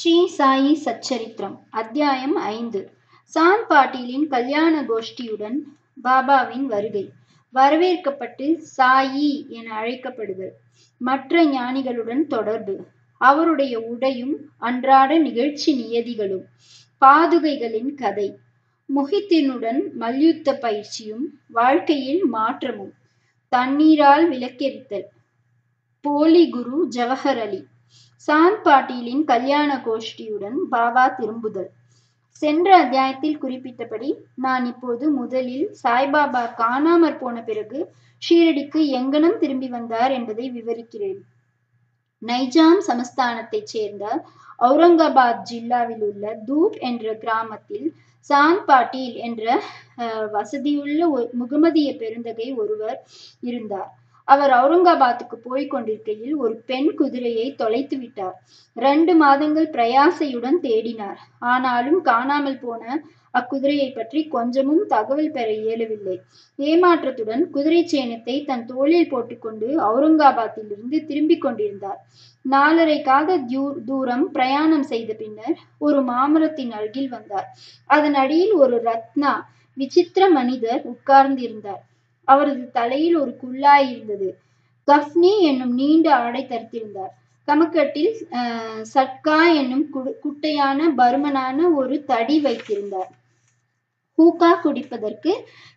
ஸ்ரீ சாயி சச்சரித்திரம் அத்தியாயம் 5. சாந்த் பாட்டீலின் கல்யாண கோஷ்டியுடன் பாபாவின் வருகை. வரவேற்கப்பட்டு சாயி என அழைக்கப்படுதல். மற்ற ஞானிகளுடன் தொடர்பு. அவருடைய உடையும் அன்றாட நிகழ்ச்சி நியதிகளும். பாதுகைகளின் கதை. முஹித்தினுடன் மல்யுத்த பயிற்சியும் வாழ்க்கையில் மாற்றமும். தண்ணீரால் விளக்கெரித்தல். போலி குரு ஜவஹர் அலி. சாந்த் பாட்டீலின் கல்யாண கோஷ்டியுடன் பாபா திரும்புதல். சென்ற அத்தியாயத்தில் குறிப்பிட்டபடி நான் இப்போது முதலில் சாய்பாபா காணாமற் போன பிறகு ஷீரடிக்கு எங்கனம் திரும்பி வந்தார் என்பதை விவரிக்கிறேன். நைஜாம் சமஸ்தானத்தைச் சேர்ந்த அவுரங்காபாத் ஜில்லாவில் உள்ள தூப் என்ற கிராமத்தில் சாந்த் பாட்டீல் என்ற வசதியுள்ள முகமதிய பெருந்தகை ஒருவர் இருந்தார். அவர் அவுரங்காபாத்துக்கு போய்க் கொண்டிருக்கையில் ஒரு பெண் குதிரையை தொலைத்து விட்டார். 2 மாதங்கள் பிரயாசையுடன் தேடினார். ஆனாலும் காணாமல் போன அக்குதிரையை பற்றி கொஞ்சமும் தகவல் பெற இயலவில்லை. ஏமாற்றத்துடன் குதிரை சேணத்தை தன் தோளில் போட்டுக்கொண்டு அவுரங்காபாத்திலிருந்து திரும்பிக் கொண்டிருந்தார். 4½ காத தூரம் பிரயாணம் செய்த பின்னர் ஒரு மாமரத்தின் அருகில் வந்தார். அதன் அடியில் ஒரு ரத்னா விசித்திர மனிதர் உட்கார்ந்திருந்தார். அவரது தலையில் ஒரு குல்லாய் இருந்தது. கஃப்னி என்னும் நீண்ட ஆடை தரித்திருந்தார். கமக்கட்டில் சட்கா என்னும் குட்டையான பருமனான ஒரு தடி வைத்திருந்தார். ஹூக்கா குடிப்பதற்கு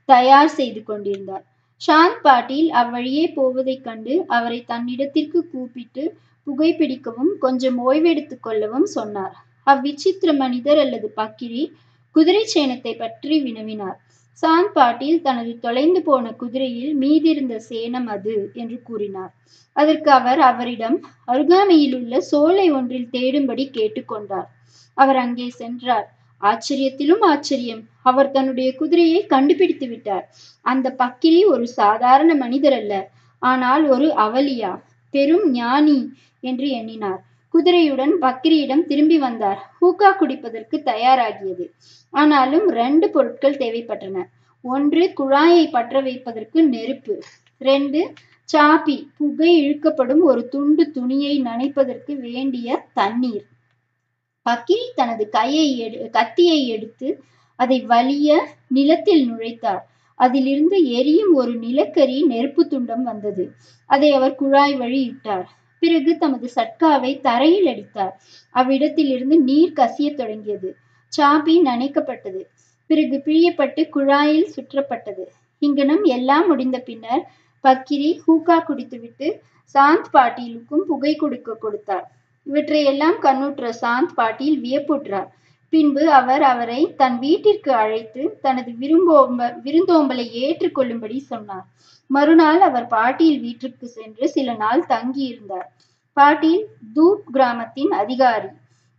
தயார் செய்து கொண்டிருந்தார். சாந்த் பாட்டீல் அவ்வழியே போவதைக் கண்டு அவரை தன்னிடத்திற்கு கூப்பிட்டு புகைப்பிடிக்கவும் கொஞ்சம் ஓய்வெடுத்துக் கொள்ளவும் சொன்னார். அவ்விசித்திர மனிதர் அல்லது பக்கிரி குதிரை சேணத்தை பற்றி வினவினார். சாந்த் பாட்டீல் தனது தொலைந்து போன குதிரையில் மீதிருந்த சேணம் அது என்று கூறினார். அதற்கு அவர் அவரிடம் அருகாமையில் உள்ள சோலை ஒன்றில் தேடும்படி கேட்டுக்கொண்டார். அவர் அங்கே சென்றார். ஆச்சரியத்திலும் ஆச்சரியம், அவர் தன்னுடைய குதிரையை கண்டுபிடித்து விட்டார். அந்த பக்கிரி ஒரு சாதாரண மனிதர் அல்ல, ஆனால் ஒரு அவலியா, பெரும் ஞானி என்று எண்ணினார். குதிரையுடன் பக்கிரியிடம் திரும்பி வந்தார். ஹூக்கா குடிப்பதற்கு தயாராகியது. ஆனாலும் 2 பொருட்கள் தேவைப்பட்டன. 1 குழாயை பற்ற வைப்பதற்கு நெருப்பு. 2 சாப்பி புகை இழுக்கப்படும் ஒரு துண்டு துணியை நனைப்பதற்கு வேண்டிய தண்ணீர். பக்கிரி தனது கத்தியை எடுத்து அதை வலிய நிலத்தில் நுழைத்தார். அதிலிருந்து எரியும் ஒரு நிலக்கரி நெருப்பு துண்டம் வந்தது. அதை அவர் குழாய் வழி இட்டார். பிறகு தமது சட்காவை தரையில் அடித்தார். அவ்விடத்திலிருந்து நீர் கசியத் தொடங்கியது. சாப்பி நனைக்கப்பட்டது. பிறகு பிழியப்பட்டு குழாயில் சுற்றப்பட்டது. இங்கனம் எல்லாம் முடிந்த பின்னர் பக்கிரி ஹூக்கா குடித்துவிட்டு சாந்த் பாட்டீலுக்கும் புகை கொடுத்தார். இவற்றையெல்லாம் கண்ணுற்ற சாந்த் பாட்டீல் வியப்புற்றார். பின்பு அவர் அவரை தன் வீட்டிற்கு அழைத்து தனது விருந்தோம்பலை ஏற்றுக்கொள்ளும்படி சொன்னார். மறுநாள் அவர் பாட்டீல் வீட்டிற்கு சென்று சில நாள் தங்கியிருந்தார். பாட்டீல் தூப் கிராமத்தின் அதிகாரி.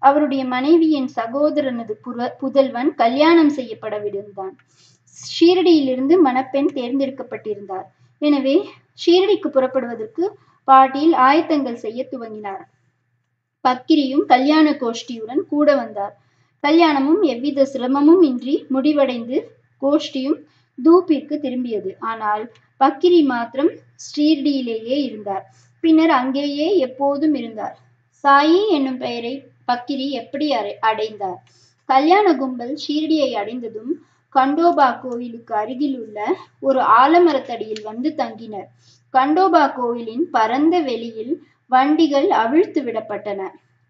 அவருடைய மனைவியின் சகோதரனது புதல்வன் கல்யாணம் செய்யப்படவிருந்தான். ஷீரடியிலிருந்து மணப்பெண் தேர்ந்தெடுக்கப்பட்டிருந்தார். எனவே ஷீரடிக்கு புறப்படுவதற்கு பாட்டீல் ஆயத்தங்கள் செய்ய துவங்கினார். பக்கிரியும் கல்யாண கோஷ்டியுடன் கூட வந்தார். கல்யாணமும் எவ்வித சிரமமும் இன்றி முடிவடைந்து கோஷ்டியும் தூப்பிற்கு திரும்பியது. ஆனால் பக்கிரி மாத்திரம் ஷீரடியிலேயே இருந்தார். பின்னர் அங்கேயே எப்போதும் இருந்தார். சாயி என்னும் பெயரை பக்கிரி எப்படி அடைந்தார்? கல்யாண கும்பல் ஷீரடியை அடைந்ததும் கண்டோபா கோவிலுக்கு அருகில் உள்ள ஒரு ஆலமரத்தடியில் வந்து தங்கினர். கண்டோபா கோவிலின் பரந்த வெளியில் வண்டிகள் அவிழ்த்து விடப்பட்டன.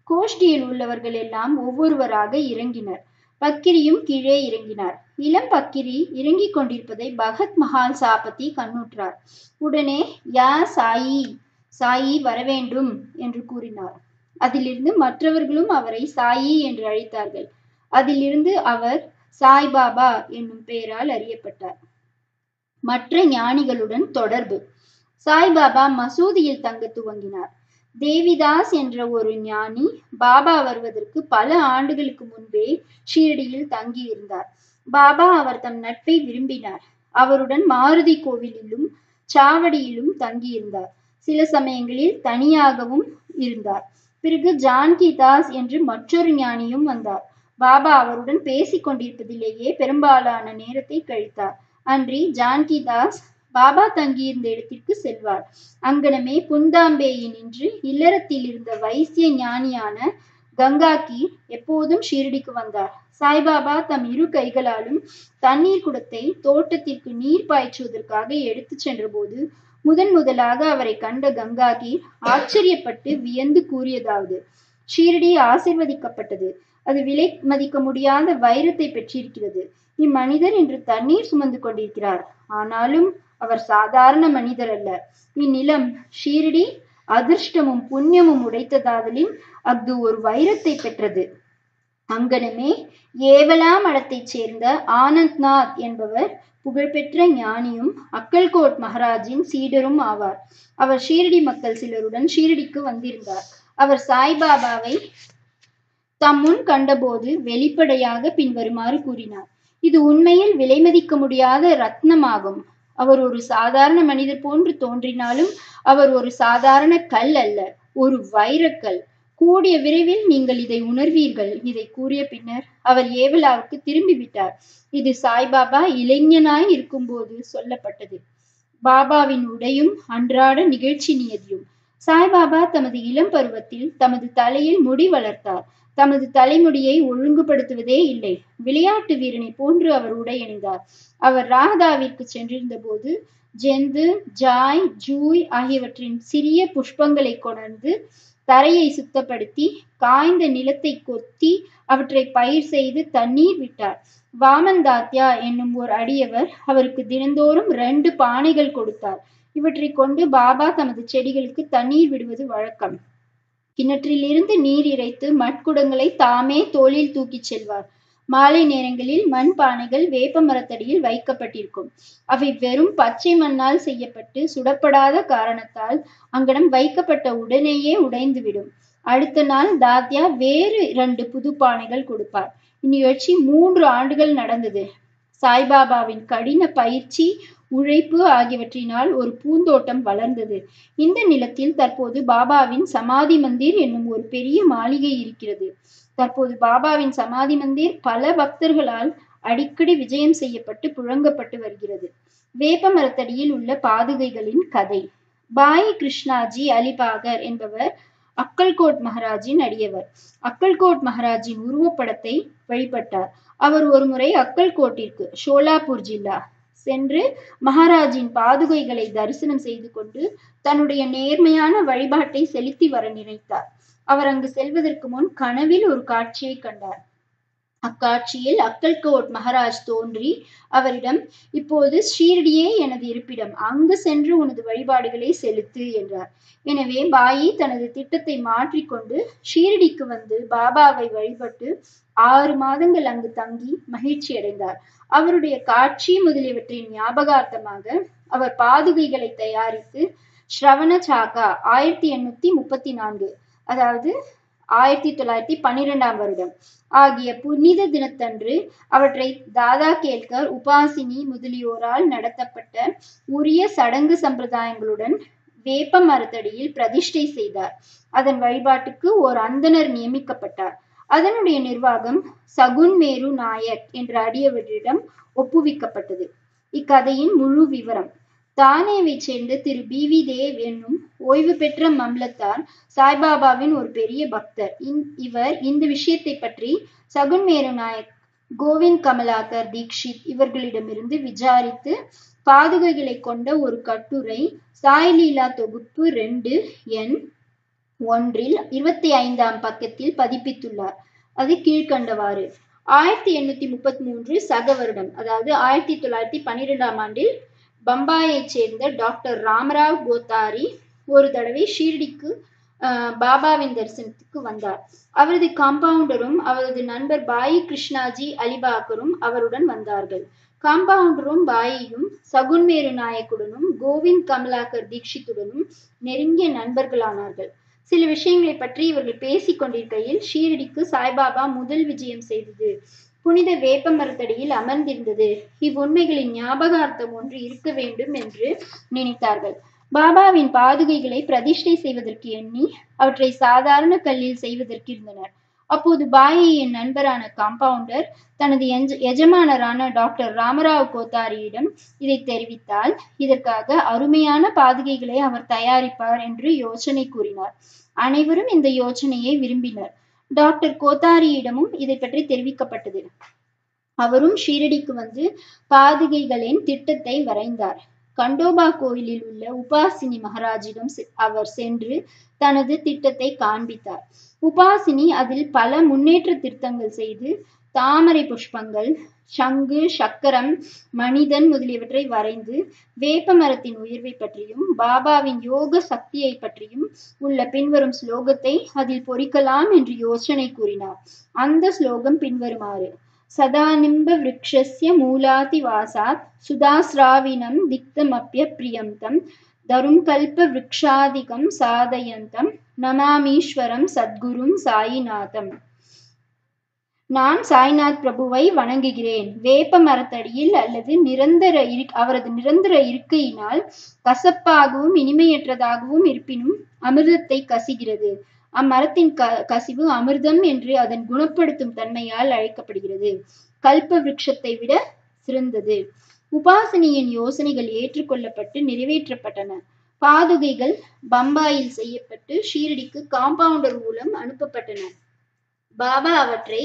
கோஷ்டியில் உள்ளவர்கள் எல்லாம் ஒவ்வொருவராக இறங்கினர். பக்கிரியும் கீழே இறங்கினார். இளம் பக்கிரி இறங்கிக் கொண்டிருப்பதை பகத் மஹால் சாபதி கண்ணுற்றார். உடனே யா சாயி, சாயி வரவேண்டும் என்று கூறினார். அதிலிருந்து மற்றவர்களும் அவரை சாயி என்று அழைத்தார்கள். அதிலிருந்து அவர் சாய்பாபா என்னும் பெயரால் அறியப்பட்டார். மற்ற ஞானிகளுடன் தொடர்பு. சாய்பாபா மசூதியில் தங்க துவங்கினார். தேவிதாஸ் என்ற ஒரு ஞானி பாபா வருவதற்கு பல ஆண்டுகளுக்கு முன்பே ஷீரடியில் தங்கியிருந்தார். பாபா அவர் தம் நட்பை விரும்பினார். அவருடன் மாருதி கோவிலிலும் சாவடியிலும் தங்கியிருந்தார். சில சமயங்களில் தனியாகவும் இருந்தார். பிறகு ஜான்கி தாஸ் என்று மற்றொரு ஞானியும் வந்தார். பாபா அவருடன் பேசிக் கொண்டிருப்பதிலேயே பெரும்பாலான நேரத்தை கழித்தார். அன்றி ஜான்கி தாஸ் பாபா தங்கியிருந்த இடத்திற்கு செல்வார். அங்கனமே புந்தாம்பேயினின்று இல்லறத்தில் இருந்த வைசிய ஞானியான கங்காகி எப்போதும் ஷீரடிக்கு வந்தார். சாய்பாபா தம் இரு கைகளாலும் தண்ணீர் குடத்தை தோட்டத்திற்கு நீர் பாய்ச்சுவதற்காக எடுத்து சென்றபோது முதலாக அவரை கண்ட கங்காகி ஆச்சரியப்பட்டு வியந்து கூறியதாவது: ஷீரடி ஆசிர்வதிக்கப்பட்டது. அது விலை மதிக்க முடியாத வைரத்தை பெற்றிருக்கிறது. இம்மனிதர் இன்று தண்ணீர் சுமந்து கொண்டிருக்கிறார். ஆனாலும் அவர் சாதாரண மனிதர் அல்ல. இந்நிலம் ஷீரடி அதிர்ஷ்டமும் புண்ணியமும் உடைத்ததாதலின் அஃது ஒரு வைரத்தை பெற்றது. அங்கனமே ஏவலா மடத்தைச் சேர்ந்த ஆனந்த்நாத் என்பவர் புகழ்பெற்ற ஞானியும் அக்கல்கோட் மகாராஜின் சீடரும் ஆவார். அவர் ஷீரடி மக்கள் சிலருடன் ஷீரடிக்கு வந்திருந்தார். அவர் சாய்பாபாவை தம் முன் கண்டபோது வெளிப்படையாக பின்வருமாறு கூறினார்: இது உண்மையில் விலை மதிக்க முடியாத ரத்னமாகும். அவர் ஒரு சாதாரண மனிதர் போன்று தோன்றினாலும் அவர் ஒரு சாதாரண கல் அல்ல, ஒரு வைரக்கல். கூடிய விரைவில் நீங்கள் இதை உணர்வீர்கள். இதை கூறிய பின்னர் அவர் ஏவலாவுக்கு திரும்பிவிட்டார். இது சாய்பாபா இளைஞனாய் இருக்கும்போது சொல்லப்பட்டது. பாபாவின் உடையும் அன்றாட நிகழ்ச்சி நியதியும். சாய்பாபா தமது இளம் பருவத்தில் தமது தலையில் முடி வளர்த்தார். தமது தலைமுடியை ஒழுங்குபடுத்துவதே இல்லை. விளையாட்டு வீரனை போன்று அவர் உடை அணிந்தார். அவர் ராகதாவிற்கு சென்றிருந்த போது ஜெந்து, ஜாய், ஜூய் ஆகியவற்றின் சிறிய புஷ்பங்களை கொணர்ந்து தரையை சுத்தப்படுத்தி காய்ந்த நிலத்தை கொத்தி அவற்றை பயிர் செய்து தண்ணீர் விட்டார். வாமன் தாத்யா என்னும் ஒரு அடியவர் அவருக்கு தினந்தோறும் 2 பானைகள் கொடுத்தார். இவற்றை கொண்டு பாபா தமது செடிகளுக்கு தண்ணீர் விடுவது வழக்கம். கிணற்றிலிருந்து நீர் இறைத்து மட்குடங்களை தாமே தோளில் தூக்கிச் செல்வார். மாலை நேரங்களில் மண் பானைகள் வேப்ப மரத்தடியில் வைக்கப்பட்டிருக்கும். அவை வெறும் பச்சை மண்ணால் செய்யப்பட்டு சுடப்படாத காரணத்தால் அங்கனம் வைக்கப்பட்ட உடனேயே உடைந்துவிடும். அடுத்த நாள் தாத்யா வேறு 2 புது பானைகள் கொடுப்பார். இந்நிகழ்ச்சி 3 ஆண்டுகள் நடந்தது. சாய்பாபாவின் கடின பயிற்சி, உழைப்பு ஆகியவற்றினால் ஒரு பூந்தோட்டம் வளர்ந்தது. இந்த நிலத்தில் தற்போது பாபாவின் சமாதி மந்திர் என்னும் ஒரு பெரிய மாளிகை இருக்கிறது. தற்போது பாபாவின் சமாதி மந்திர் பல பக்தர்களால் அடிக்கடி விஜயம் செய்யப்பட்டு புழங்கப்பட்டு வருகிறது. வேப்ப மரத்தடியில் உள்ள பாதுகைகளின் கதை. பாய் கிருஷ்ணாஜி அலிபாகர் என்பவர் அக்கல்கோட் மகாராஜின் அடியவர். அக்கல்கோட் மகாராஜின் உருவப்படத்தை வழிபட்டார். அவர் ஒருமுறை அக்கல்கோட்டிற்கு, ஷோலாப்பூர் ஜில்லா சென்று மகாராஜின் பாதுகைகளை தரிசனம் செய்து கொண்டு தன்னுடைய நேர்மையான வழிபாட்டை செலுத்தி வர நினைத்தார். அவர் அங்கு செல்வதற்கு முன் கனவில் ஒரு காட்சியை கண்டார். அக்காட்சியில் அக்கல்கோட் மகாராஜ் தோன்றி அவரிடம், இப்போது ஷீரடியே எனது இருப்பிடம், அங்கு சென்று உனது வழிபாடுகளை செலுத்து என்றார். எனவே பாயி தனது திட்டத்தை மாற்றிக்கொண்டு ஷீரடிக்கு வந்து பாபாவை வழிபட்டு 6 மாதங்கள் அங்கு தங்கி மகிழ்ச்சி அடைந்தார். அவருடைய காட்சி முதலியவற்றின் ஞாபகார்த்தமாக அவர் பாதுகைகளை தயாரித்து ஸ்ரவண சாகா 1834, அதாவது 1912ஆம் வருடம் ஆகிய புனித தினத்தன்று அவற்றை தாதா கேல்கர், உபாசினி முதலியோரால் நடத்தப்பட்ட உரிய சடங்கு சம்பிரதாயங்களுடன் வேப்ப மரத்தடியில் பிரதிஷ்டை செய்தார். அதன் வழிபாட்டுக்கு ஓர் அந்தனர் நியமிக்கப்பட்டார். அதனுடைய நிர்வாகம் சகுன் மேரு நாயக் என்ற அடியவரிடம் ஒப்புவிக்கப்பட்டது. இக்கதையின் முழு விவரம். தானேவை சேர்ந்த திரு பி.வி. தேவ் என்னும் ஓய்வு பெற்ற மம்லத்தார் சாய்பாபாவின் ஒரு பெரிய பக்தர். இவர் இந்த விஷயத்தை பற்றி சகுன் மேரு நாயக், கோவிந்த் கமலாகர் தீக்ஷித் இவர்களிடமிருந்து விசாரித்து பாதுகைகளை கொண்ட ஒரு கட்டுரை சாய்லீலா தொகுப்பு 2 எண் 1 25ஆம் பக்கத்தில் பதிப்பித்துள்ளார். அது கீழ்கண்டவாறு: 1833 சக வருடம், அதாவது 1912ஆம் ஆண்டில் பம்பாயைச் சேர்ந்த டாக்டர் ராமராவ் கோத்தாரி ஒரு தடவை ஷீரடிக்கு பாபாவின் தரிசனத்துக்கு வந்தார். அவரது காம்பவுண்டரும் அவரது நண்பர் பாயி கிருஷ்ணாஜி அலிபாகரும் அவருடன் வந்தார்கள். காம்பவுண்டரும் பாயியும் சகுன்மேரு நாயக்குடனும் கோவிந்த் கமலாகர் தீக்ஷித்துடனும் நெருங்கிய நண்பர்களானார்கள். சில விஷயங்களை பற்றி இவர்கள் பேசிக் கொண்டிருக்கையில் ஷீரடிக்கு சாய்பாபா முதல் விஜயம் செய்தது, புனித வேப்ப மரத்தடியில் அமர்ந்திருந்தது, இவ்வுண்மைகளின் ஞாபகார்த்தம் ஒன்று இருக்க வேண்டும் என்று நினைத்தார்கள். பாபாவின் பாதுகைகளை பிரதிஷ்டை செய்வதற்கு எண்ணி அவற்றை சாதாரண கல்லில் செய்வதற்கு இருந்தனர். அப்போது பாயி என் நண்பரான காம்பவுண்டர் தனது எஜமானரான டாக்டர் ராமராவ் கோத்தாரியிடம் இதை தெரிவித்தால் இதற்காக அருமையான பாதுகைகளை அவர் தயாரிப்பார் என்று யோசனை கூறினார். அனைவரும் இந்த யோசனையை விரும்பினர். டாக்டர் கோத்தாரியிடமும் இதை பற்றி தெரிவிக்கப்பட்டது. அவரும் ஷீரடிக்கு வந்து பாதுகைகளின் திட்டத்தை வரைந்தார். கண்டோபா கோயிலில் உள்ள உபாசினி மகாராஜிடம் அவர் சென்று தனது திட்டத்தை காண்பித்தார். உபாசினி அதில் பல முன்னேற்ற திருத்தங்கள் செய்து தாமரை புஷ்பங்கள், சங்கு, சக்கரம், மனிதன் முதலியவற்றை வரைந்து வேப்ப மரத்தின் உயர்வை பற்றியும் பாபாவின் யோக சக்தியை பற்றியும் உள்ள பின்வரும் ஸ்லோகத்தை அதில் பொறிக்கலாம் என்று யோசனை கூறினார். அந்த ஸ்லோகம் பின்வருமாறு: சதானிம்ப விருக்ஷஸ்ய மூலாதி வாசாத் சுதாஸ்ராவினம் திக்தமப்ய பிரியந்தம் தரும் கல்ப விருக்ஷாதிகம் சாதயந்தம் நமாமீஸ்வரம் சத்குரும் சாயிநாதம். நான் சாய்நாத் பிரபுவை வணங்குகிறேன். வேப்ப மரத்தடியில் அல்லது அவரது நிரந்தர இருக்கையினால் கசப்பாகவும் இனிமையற்றதாகவும் இருப்பினும் அமிர்தத்தை கசிகிறது. அம்மரத்தின் கசிவு அமிர்தம் என்று அதன் குணப்படுத்தும் தன்மையால் அழைக்கப்படுகிறது. கல்ப விருட்சத்தை விட சிறந்தது. உபாசனியின் யோசனைகள் ஏற்றுக்கொள்ளப்பட்டு நிறைவேற்றப்பட்டன. பாதுகைகள் பம்பாயில் செய்யப்பட்டு ஷீரடிக்கு காம்பவுண்டர் மூலம் அனுப்பப்பட்டன. பாபா அவற்றை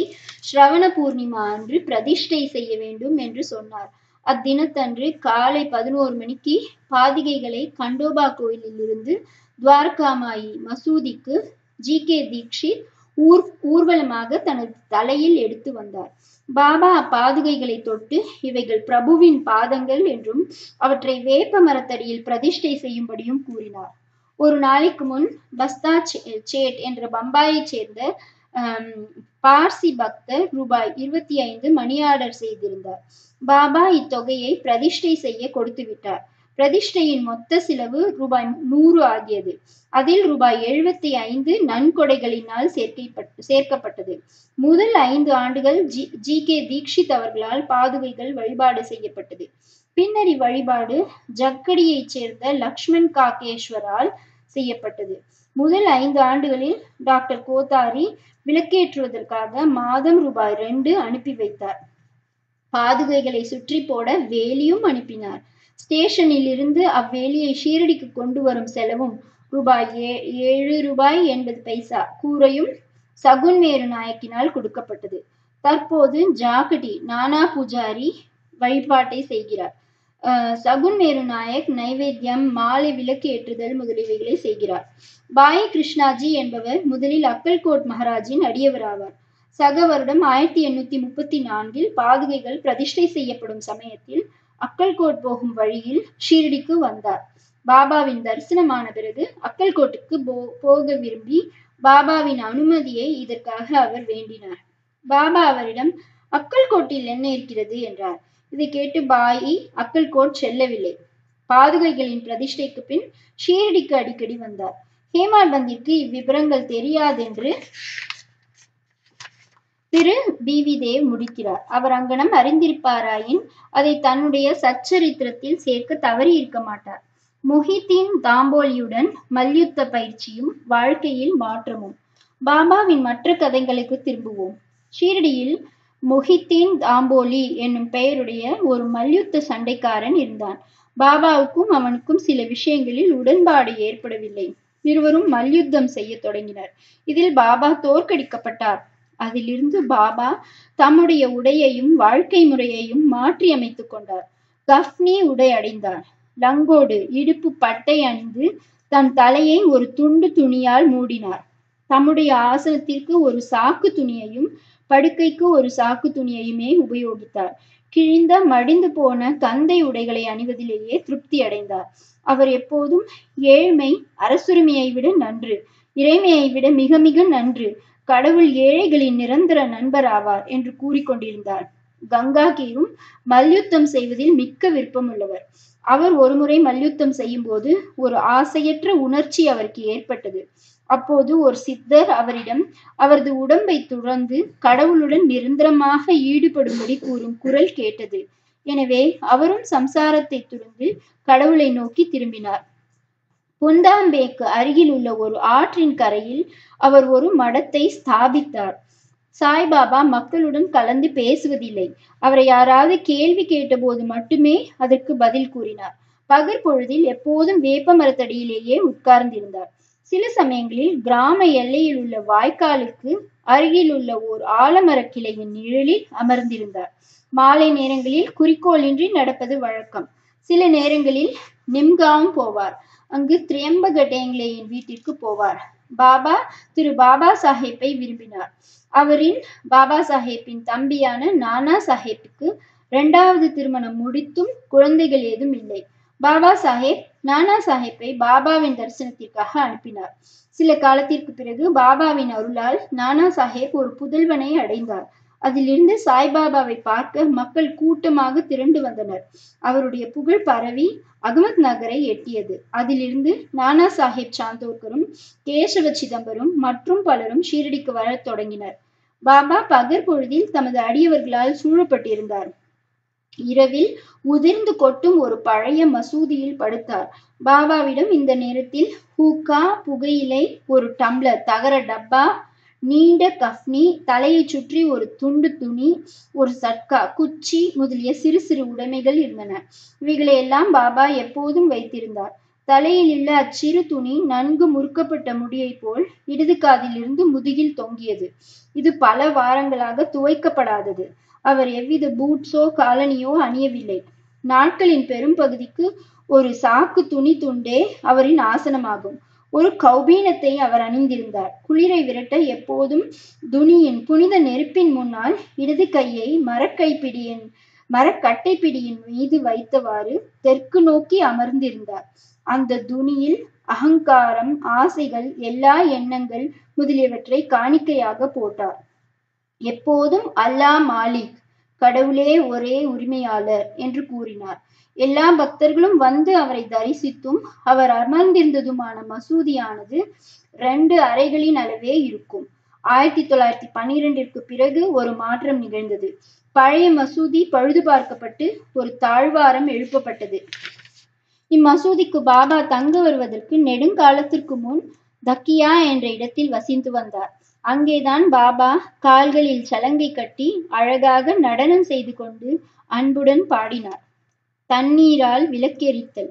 ஸ்ரவண பூர்ணிமா அன்று பிரதிஷ்டை செய்ய வேண்டும் என்று சொன்னார். அத்தினத்தன்று காலை 11 மணிக்கு பாதுகைகளை கண்டோபா கோயிலில் இருந்து துவாரகாமாயி மசூதிக்கு ஜி.கே. தீக்ஷித் ஊர்வலமாக தனது தலையில் எடுத்து வந்தார். பாபா அப்பாதுகைகளை தொட்டு இவைகள் பிரபுவின் பாதங்கள் என்றும் அவற்றை வேப்ப மரத்தடியில் பிரதிஷ்டை செய்யும்படியும் கூறினார். ஒரு நாளைக்கு முன் பஸ்தா சேட் என்ற பம்பாயை சேர்ந்த பார்சி பக்தர் ரூபாய் 25 மணி ஆர்டர் செய்திருந்தார். பாபா இத்தொகையை பிரதிஷ்டை செய்ய கொடுத்து விட்டார். பிரதிஷ்டையின் மொத்த செலவு ரூபாய் 100 ஆகியது. அதில் ரூபாய் 75 நன்கொடைகளினால் சேர்க்கப்பட்டது. முதல் 5 ஆண்டுகள் ஜி.கே. தீக்ஷித் அவர்களால் பாதுகைகள் வழிபாடு செய்யப்பட்டது. பின்னர் இவ்வழிபாடு ஜக்கடியைச் சேர்ந்த லக்ஷ்மண் காகேஸ்வரால் செய்யப்பட்டது. முதல் 5 ஆண்டுகளில் டாக்டர் கோத்தாரி விளக்கேற்றுவதற்காக மாதம் ரூபாய் 2 அனுப்பி வைத்தார். பாதுகைகளை சுற்றி போட வேலியும் அனுப்பினார். ஸ்டேஷனில் இருந்து அவ்வேலியை ஷீரடிக்கு கொண்டு வரும் செலவும் ரூபாய் 7.80 கூரையும் சகுன்மேரு நாயக்கினால் கொடுக்கப்பட்டது. தற்போது ஜாகடி நானா பூஜாரி வழிபாட்டை செய்கிறார். சகுன்மேரு நாயக் நைவேத்தியம், மாலை விளக்கு ஏற்றுதல் முதலியவைகளை செய்கிறார். பாய் கிருஷ்ணாஜி என்பவர் முதலில் அக்கல்கோட் மகாராஜின் அடியவராவார். சக வருடம் 1834 பாதுகைகள் பிரதிஷ்டை செய்யப்படும் சமயத்தில் அக்கல்கோட் போகும் வழியில் ஷீரடிக்கு வந்தார். பாபாவின் தரிசனமான பிறகு அக்கல்கோட்டுக்கு போக விரும்பி பாபாவின் அனுமதியை இதற்காக அவர் வேண்டினார். பாபா அவரிடம் அக்கல்கோட்டில் என்ன இருக்கிறது என்றார். இதை கேட்டு பாயி அக்கல்கோட் செல்லவில்லை. பாதுகைகளின் பிரதிஷ்டைக்கு பின் ஷீரடிக்கு அடிக்கடி வந்தார். ஹேமாட்பந்திற்கு இவ்விவரங்கள் தெரியாதென்று திரு பி.வி. தேவ் முடிக்கிறார். அவர் அங்கனம் அறிந்திருப்பாராயின் அதை தன்னுடைய சச்சரித்திரத்தில் சேர்க்க தவறி இருக்க மாட்டார். மொஹிதீன் தாம்போலியுடன் மல்யுத்த பயிற்சியும் வாழ்க்கையில் மாற்றமும். பாபாவின் மற்ற கதைகளுக்கு திரும்புவோம். ஷீரடியில் மொஹிதீன் தாம்போலி என்னும் பெயருடைய ஒரு மல்யுத்த சண்டைக்காரன் இருந்தான். பாபாவுக்கும் அவனுக்கும் சில விஷயங்களில் உடன்பாடு ஏற்படவில்லை. இருவரும் மல்யுத்தம் செய்ய தொடங்கினர். இதில் பாபா தோற்கடிக்கப்பட்டார். அதிலிருந்து பாபா தம்முடைய உடையையும் வாழ்க்கை முறையையும் மாற்றி அமைத்துக் கொண்டார். கஃப்னி உடை அடைந்தார். லங்கோடு இடுப்பு பட்டை அணிந்து தன் தலையை ஒரு துண்டு துணியால் மூடினார். தம்முடைய ஆசனத்திற்கு ஒரு சாக்கு துணியையும் படுக்கைக்கு ஒரு சாக்கு துணியையுமே உபயோகித்தார். கிழிந்த மடிந்து போன கந்தை உடைகளை அணிவதிலேயே திருப்தி அடைந்தார். அவர் எப்போதும் ஏழ்மை அரசுரிமையை விட நன்று, இறைமையை விட மிக மிக நன்று, கடவுள் ஏழைகளின் நிரந்தர நண்பர் ஆவார் என்று கூறிக்கொண்டிருந்தார். கங்காகீரும் மல்யுத்தம் செய்வதில் மிக்க விருப்பம் உள்ளவர். அவர் ஒருமுறை மல்யுத்தம் செய்யும் போது ஒரு ஆசையற்ற உணர்ச்சி அவருக்கு ஏற்பட்டது. அப்போது ஒரு சித்தர் அவரிடம் அவரது உடம்பை துறந்து கடவுளுடன் நிரந்தரமாக ஈடுபடும்படி கூறும் குரல் கேட்டது. எனவே அவரும் சம்சாரத்தை துறந்து கடவுளை நோக்கி திரும்பினார். புந்தாம்பேக்கு அருகில் உள்ள ஒரு ஆற்றின் கரையில் அவர் ஒரு மடத்தை ஸ்தாபித்தார். சாய்பாபா மக்களுடன் கலந்து பேசுவதில்லை. அவரை யாராவது கேள்வி கேட்டபோது மட்டுமே அதற்கு பதில் கூறினார். பகற்பொழுதில் எப்போதும் வேப்ப மரத்தடியிலேயே உட்கார்ந்திருந்தார். சில சமயங்களில் கிராம எல்லையில் உள்ள வாய்க்காலுக்கு அருகில் உள்ள ஓர் ஆலமர கிளையின் நிழலில் அமர்ந்திருந்தார். மாலை நேரங்களில் குறிக்கோளின்றி நடப்பது வழக்கம். சில நேரங்களில் நிம்காவும் போவார். அங்கு திரியம்பக டேங்லேயின் வீட்டிற்கு போவார். பாபா திரு பாபா சாஹேப்பை விரும்பினார். அவரின் பாபா சாஹேப்பின் தம்பியான நானா சாஹேப்புக்கு 2வது திருமணம் முடித்தும் குழந்தைகள் ஏதும் இல்லை. பாபா சாஹேப் நானா சாஹேப்பை பாபாவின் தரிசனத்திற்காக அனுப்பினார். சில காலத்திற்கு பிறகு பாபாவின் அருளால் நானா சாஹேப் ஒரு புதல்வனை அடைந்தார். அதிலிருந்து சாய்பாபாவை பார்க்க மக்கள் கூட்டமாக திரண்டு வந்தனர். அவருடைய புகழ் பரவி அகமத் நகரை எட்டியது. அதிலிருந்து நானா சாஹேப் சாந்தோர்கரும், கேசவ சிதம்பரம் மற்றும் பலரும் ஷீரடிக்கு வரத் தொடங்கினர். பாபா பகற் பொழுதில் தமது அடியவர்களால் சூழப்பட்டிருந்தார். இரவில் உதிர்ந்து கொட்டும் ஒரு பழைய மசூதியில் படுத்தார். பாபாவிடம் இந்த நேரத்தில் ஹூக்கா, புகையிலை, ஒரு டம்ளர், தகர டப்பா, நீண்ட கஃப்னி, தலையை சுற்றி ஒரு துண்டு துணி, ஒரு சட்கா, குச்சி முதலிய சிறு சிறு உடைமைகள் இருந்தன. இவைகளை எல்லாம் பாபா எப்போதும் வைத்திருந்தார். தலையில் உள்ள அச்சிறு துணி நன்கு முறுக்கப்பட்ட முடியை போல் இடது காதில் இருந்து முதுகில் தொங்கியது. இது பல வாரங்களாக துவைக்கப்படாதது. அவர் எவ்வித பூட்ஸோ காலனியோ அணியவில்லை. நாட்களின் பெரும் பகுதிக்கு ஒரு சாக்கு துணி துண்டே அவரின் ஆசனமாகும். ஒரு கௌபீனத்தை அவர் அணிந்திருந்தார். குளிரை விரட்ட எப்போதும் துணியின் புனித நெருப்பின் முன்னால் இடது கையை மரக்கட்டைப்பிடியின் மீது வைத்தவாறு தெற்கு நோக்கி அமர்ந்திருந்தார். அந்த துணியில் அகங்காரம், ஆசைகள், எல்லா எண்ணங்கள் முதலியவற்றை காணிக்கையாக போட்டார். எப்போதும் அல்லாஹ் மாலிக், கடவுளே ஒரே உரிமையாளர் என்று கூறினார். எல்லா பக்தர்களும் வந்து அவரை தரிசித்தும் அவர் அமர்ந்திருந்ததுமான மசூதியானது 2 அறைகளின் அளவே இருக்கும். 1912 பிறகு ஒரு மாற்றம் நிகழ்ந்தது. பழைய மசூதி பழுது பார்க்கப்பட்டு ஒரு தாழ்வாரம் எழுப்பப்பட்டது. இம்மசூதிக்கு பாபா தங்க வருவதற்கு நெடுங்காலத்திற்கு முன் தக்கியா என்ற இடத்தில் வசித்து வந்தார். அங்கேதான் பாபா கால்களில் சலங்கை கட்டி அழகாக நடனம் செய்து கொண்டு அன்புடன் பாடினார். தண்ணீரால் விளக்கெரித்தல்.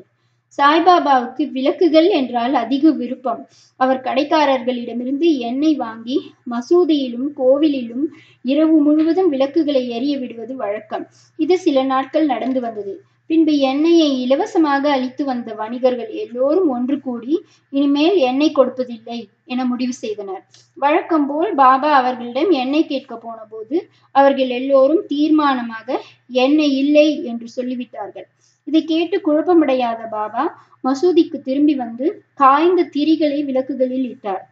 சாய்பாபாவுக்கு விளக்குகள் என்றால் அதிக விருப்பம். அவர் கடைக்காரர்களிடமிருந்து எண்ணெய் வாங்கி மசூதியிலும் கோவிலிலும் இரவு முழுவதும் விளக்குகளை எரிய விடுவது வழக்கம். இது சில நாட்கள் நடந்து வந்தது. பின்பு எண்ணெயை இலவசமாக அளித்து வந்த வணிகர்கள் எல்லோரும் ஒன்று கூடி இனிமேல் எண்ணெய் கொடுப்பதில்லை என முடிவு செய்தனர். வழக்கம் போல் பாபா அவர்களிடம் எண்ணெய் கேட்க போன போது அவர்கள் எல்லோரும் தீர்மானமாக எண்ணெய் இல்லை என்று சொல்லிவிட்டார்கள். இதை கேட்டு குழப்பமடையாத பாபா மசூதிக்கு திரும்பி வந்து காய்ந்த திரிகளை விளக்குகளில் இட்டார்.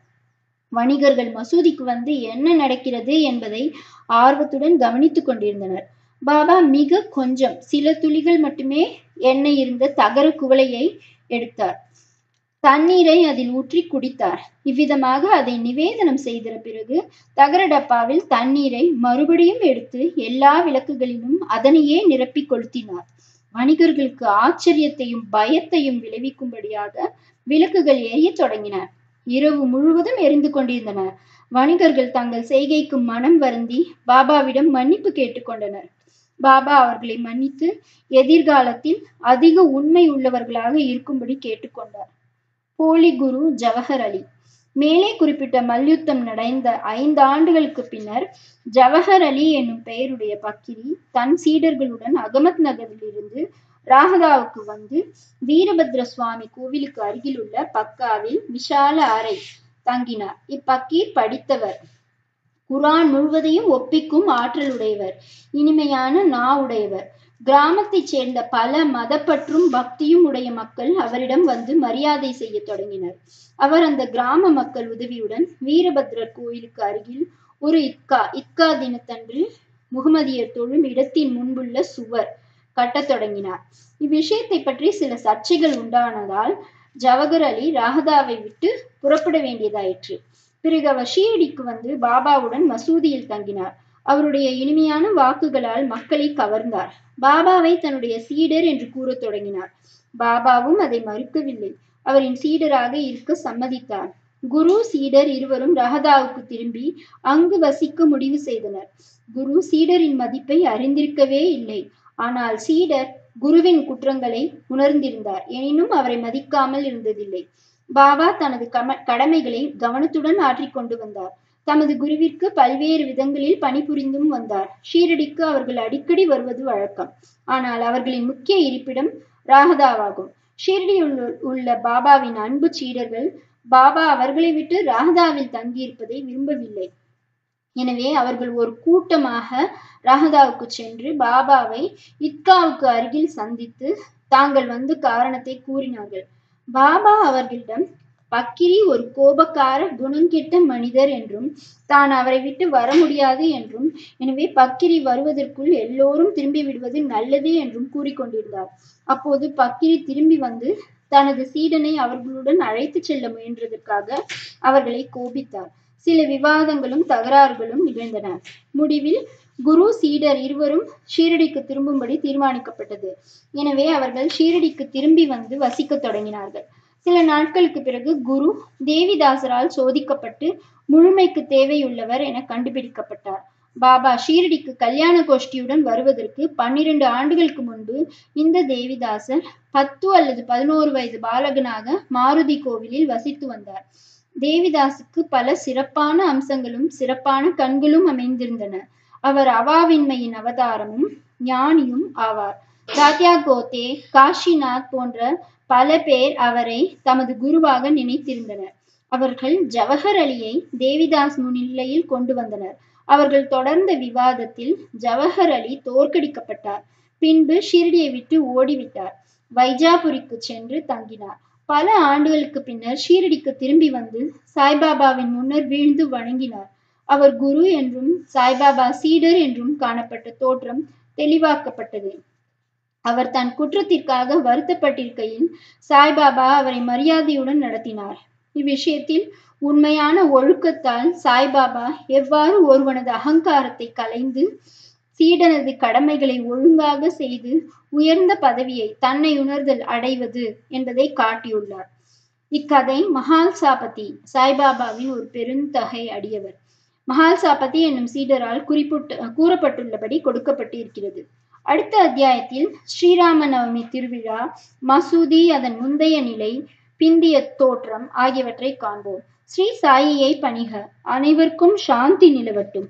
வணிகர்கள் மசூதிக்கு வந்து என்ன நடக்கிறது என்பதை ஆர்வத்துடன் கவனித்துக் கொண்டிருந்தனர். பாபா மிக கொஞ்சம் சில துளிகள் மட்டுமே எண்ணெய் இருந்த தகர குவளையை எடுத்தார். தண்ணீரை அதில் ஊற்றி குடித்தார். இவ்விதமாக அதை நிவேதனம் செய்த பிறகு தகர டப்பாவில் தண்ணீரை மறுபடியும் எடுத்து எல்லா விளக்குகளிலும் அதனையே நிரப்பி கொளுத்தினார். வணிகர்களுக்கு ஆச்சரியத்தையும் பயத்தையும் விளைவிக்கும்படியாக விளக்குகள் எரிய தொடங்கின. இரவு முழுவதும் எரிந்து கொண்டிருந்தன. வணிகர்கள் தங்கள் செய்கைக்கு மனம் வருந்தி பாபாவிடம் மன்னிப்பு கேட்டுக்கொண்டனர். பாபா அவர்களை மன்னித்து எதிர்காலத்தில் அதிக உண்மை உள்ளவர்களாக இருக்கும்படி கேட்டுக்கொண்டார். போலி குரு ஜவஹர் அலி. மேலே குறிப்பிட்ட மல்யுத்தம் நடந்த 5 ஆண்டுகளுக்கு பின்னர் ஜவஹர் அலி என்னும் பெயருடைய பக்கிரி தன் சீடர்களுடன் அகமத் நகரில் இருந்து ராகதாவுக்கு வந்து வீரபத்ர சுவாமி கோவிலுக்கு அருகில் உள்ள பக்காவில் விஷால அறை தங்கினார். இப்பக்கீர் படித்தவர், குரான் முழுவதையும் ஒப்பிக்கும் ஆற்றல் உடையவர், இனிமையான உடையவர். கிராமத்தைச் சேர்ந்த பல மதப்பற்றும் பக்தியும் உடைய மக்கள் அவரிடம் வந்து மரியாதை செய்ய தொடங்கினர். அவர் அந்த கிராம மக்கள் உதவியுடன் வீரபத்ரர் கோயிலுக்கு அருகில் ஒரு இத்கா தினத்தன்று முகமதியர் தொழும் இடத்தின் முன்புள்ள சுவர் கட்டத் தொடங்கினார். இவ்விஷயத்தை பற்றி சில சர்ச்சைகள் உண்டானதால் ஜவஹர் அலி ராகதாவை விட்டு புறப்பட வேண்டியதாயிற்று. பிறகு அவர் ஷீரடிக்கு வந்து பாபாவுடன் மசூதியில் தங்கினார். அவருடைய இனிமையான வாக்குகளால் மக்களை கவர்ந்தார். பாபாவை தன்னுடைய சீடர் என்று கூறத் தொடங்கினார். பாபாவும் அதை மறுக்கவில்லை. அவரின் சீடராக இருக்க சம்மதித்தார். குரு சீடர் இருவரும் ரஹதாவுக்கு திரும்பி அங்கு வசிக்க முடிவு செய்தனர். குரு சீடரின் மதிப்பை அறிந்திருக்கவே இல்லை. ஆனால் சீடர் குருவின் குற்றங்களை உணர்ந்திருந்தார். எனினும் அவரை மதிக்காமல் இருந்ததில்லை. பாபா தனது கடமைகளை கவனத்துடன் ஆற்றிக்கொண்டு வந்தார். தமது குருவிற்கு பல்வேறு விதங்களில் பணிபுரிந்தும் வந்தார். ஷீரடிக்கு அவர்கள் அடிக்கடி வருவது வழக்கம். ஆனால் அவர்களின் முக்கிய இருப்பிடம் ராகதாவாகும். ஷீரடியில் உள்ள பாபாவின் அன்பு சீடர்கள் பாபா அவர்களை விட்டு ராகதாவில் தங்கியிருப்பதை விரும்பவில்லை. எனவே அவர்கள் ஒரு கூட்டமாக ராகதாவுக்கு சென்று பாபாவை இத்காவுக்கு அருகில் சந்தித்து தாங்கள் வந்து காரணத்தை கூறினார்கள். பாபா அவர்களிடம் பக்கிரி ஒரு கோபக்கார குணங்கெட்ட மனிதர் என்றும் தான் அவரை விட்டு வர முடியாது என்றும், எனவே பக்கிரி வருவதற்குள் எல்லோரும் திரும்பி விடுவது நல்லது என்றும் கூறிக்கொண்டிருந்தார். அப்போது பக்கிரி திரும்பி வந்து தனது சீடனை அவர்களுடன் அழைத்து செல்ல முயன்றதற்காக அவர்களை கோபித்தார். சில விவாதங்களும் தகராறுகளும் நிகழ்ந்தன. முடிவில் குரு சீடர் இருவரும் ஷீரடிக்கு திரும்பும்படி தீர்மானிக்கப்பட்டது. எனவே அவர்கள் ஷீரடிக்கு திரும்பி வந்து வசிக்க தொடங்கினார்கள். சில நாட்களுக்கு பிறகு குரு தேவிதாசரால் சோதிக்கப்பட்டு முழுமைக்கு தேவையுள்ளவர் என கண்டுபிடிக்கப்பட்டார். பாபா ஷீரடிக்கு கல்யாண கோஷ்டியுடன் வருவதற்கு 12 ஆண்டுகளுக்கு முன்பு இந்த தேவிதாசர் 10 அல்லது 11 வயது பாலகனாக மாருதி கோவிலில் வசித்து வந்தார். தேவிதாசுக்கு பல சிறப்பான அம்சங்களும் சிறப்பான கண்களும் அமைந்திருந்தன. அவர் அவாவின்மையின் அவதாரமும் ஞானியும் ஆவார். தாத்யா கோத்தே, காஷிநாத் போன்ற பல பேர் அவரை தமது குருவாக நினைத்திருந்தனர். அவர்கள் ஜவஹர் அலியை தேவிதாஸ் முன்னிலையில் கொண்டு வந்தனர். அவர்கள் தொடர்ந்த விவாதத்தில் ஜவஹர் அலி தோற்கடிக்கப்பட்டார். பின்பு ஷிரடியை விட்டு ஓடிவிட்டார். வைஜாபுரிக்கு சென்று தங்கினார். பல ஆண்டுகளுக்கு பின்னர் ஷீரடிக்கு திரும்பி வந்து சாய்பாபாவின் முன்னர் வீழ்ந்து வணங்கினார். அவர் குரு என்றும் சாய்பாபா சீடர் என்றும் காணப்பட்ட தோற்றம் தெளிவாக்கப்பட்டது. அவர் தன் குற்றத்திற்காக வருத்தப்பட்டிருக்கையில் சாய்பாபா அவரை மரியாதையுடன் நடத்தினார். இவ்விஷயத்தில் உண்மையான ஒழுக்கத்தால் சாய்பாபா எவ்வாறு ஒருவனது அகங்காரத்தை களைந்து சீடனது கடமைகளை ஒழுங்காக செய்து உயர்ந்த பதவியை தன்னை உணர்தல் அடைவது என்பதை காட்டியுள்ளார். இக்கதை மஹால்சாபதி சாய்பாபாவின் ஒரு பெருந்தகை அடியவர் மஹால்சாபதி என்னும் சீடரால் கூறப்பட்டுள்ளபடி கொடுக்கப்பட்டிருக்கிறது. அடுத்த அத்தியாயத்தில் ஸ்ரீராம நவமி திருவிழா, மசூதி, அதன் முந்தைய நிலை, பிந்திய தோற்றம் ஆகியவற்றை காண்போம். ஸ்ரீ சாயியை பணிக. அனைவருக்கும் சாந்தி நிலவட்டும்.